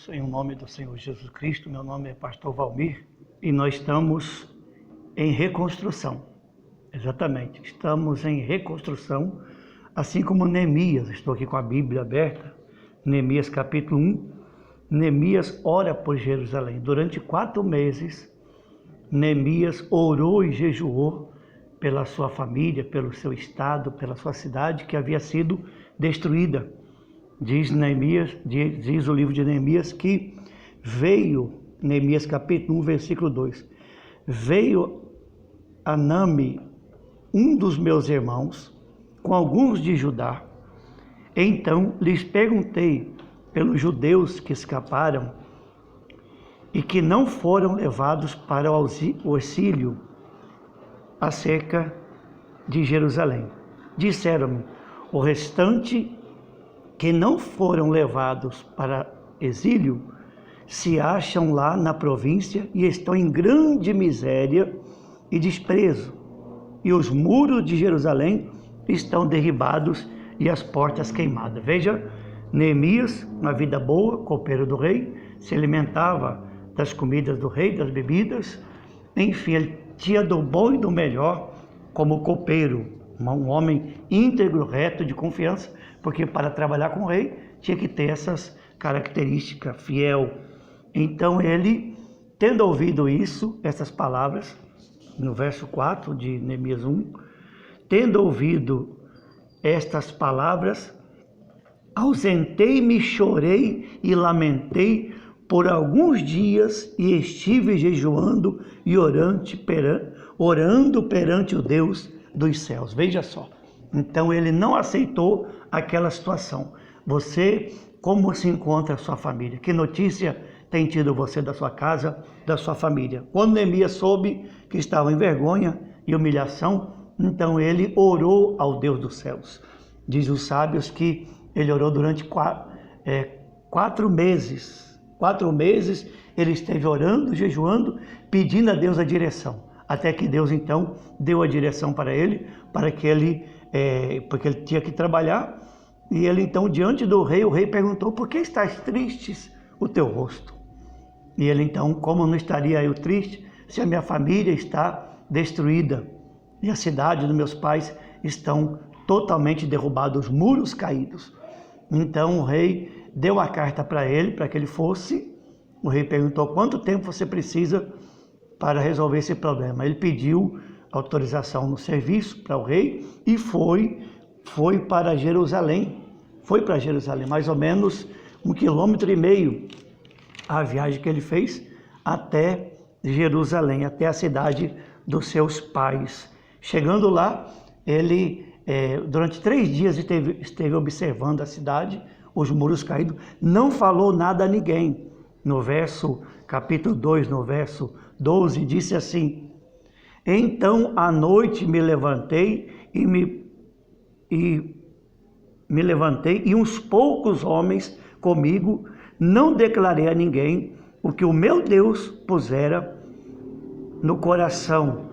Em nome do Senhor Jesus Cristo, meu nome é Pastor Valmir e nós estamos em reconstrução. Exatamente, estamos em reconstrução, assim como Neemias. Estou aqui com a Bíblia aberta, Neemias capítulo 1. Neemias ora por Jerusalém. Durante 4 meses, Neemias orou e jejuou pela sua família, pelo seu estado, pela sua cidade que havia sido destruída. Diz o livro de Neemias que veio, Neemias capítulo 1, versículo 2, veio Anami, um dos meus irmãos, com alguns de Judá. Então lhes perguntei pelos judeus que escaparam e que não foram levados para o exílio acerca de Jerusalém. Disseram-me: o restante que não foram levados para exílio se acham lá na província e estão em grande miséria e desprezo, e os muros de Jerusalém estão derribados e as portas queimadas. Veja, Neemias, uma vida boa, copeiro do rei, se alimentava das comidas do rei, das bebidas, enfim, ele tinha do bom e do melhor como copeiro, um homem íntegro, reto, de confiança, porque para trabalhar com o rei tinha que ter essas características, fiel. Então ele, tendo ouvido isso, essas palavras, no verso 4 de Neemias 1, tendo ouvido estas palavras, ausentei-me, chorei e lamentei por alguns dias e estive jejuando e orando perante o Deus dos céus. Veja só. Então ele não aceitou aquela situação. Você, como se encontra a sua família? Que notícia tem tido você da sua casa, da sua família? Quando Neemias soube que estava em vergonha e humilhação, então ele orou ao Deus dos céus. Diz os sábios que ele orou durante 4 meses. 4 meses ele esteve orando, jejuando, pedindo a Deus a direção. Até que Deus então deu a direção para ele, porque ele tinha que trabalhar. E ele então, diante do rei, o rei perguntou: por que estás tristes o teu rosto? E ele então: como não estaria eu triste se a minha família está destruída e a cidade dos meus pais estão totalmente derrubados, os muros caídos? Então o rei deu a carta para ele, para que ele fosse. O rei perguntou: quanto tempo você precisa para resolver esse problema? Ele pediu autorização no serviço para o rei e foi para Jerusalém. Foi para Jerusalém, mais ou menos 1,5 km a viagem que ele fez até Jerusalém, até a cidade dos seus pais. Chegando lá, ele durante 3 dias esteve observando a cidade, os muros caídos, não falou nada a ninguém. No capítulo 2, no verso 12, disse assim: então à noite me levantei e uns poucos homens comigo, não declarei a ninguém o que o meu Deus pusera no coração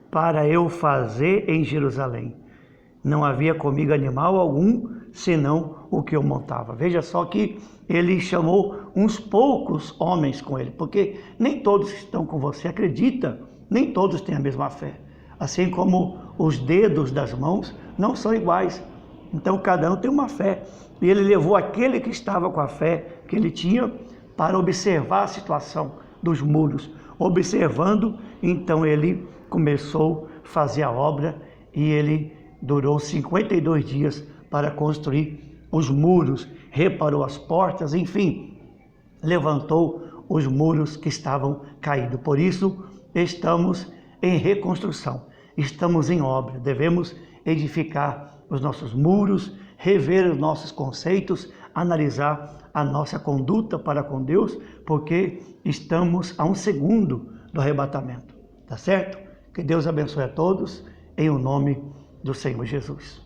para eu fazer em Jerusalém. Não havia comigo animal algum, senão o que eu montava. Veja só que ele chamou uns poucos homens com ele, porque nem todos que estão com você, acredita, nem todos têm a mesma fé. Assim como os dedos das mãos não são iguais. Então cada um tem uma fé. E ele levou aquele que estava com a fé que ele tinha para observar a situação dos muros. Observando, então ele começou a fazer a obra e ele durou 52 dias para construir os muros, reparou as portas, enfim, levantou os muros que estavam caídos. Por isso, estamos em reconstrução, estamos em obra, devemos edificar os nossos muros, rever os nossos conceitos, analisar a nossa conduta para com Deus, porque estamos a 1 segundo do arrebatamento, tá certo? Que Deus abençoe a todos, em o nome do Senhor Jesus.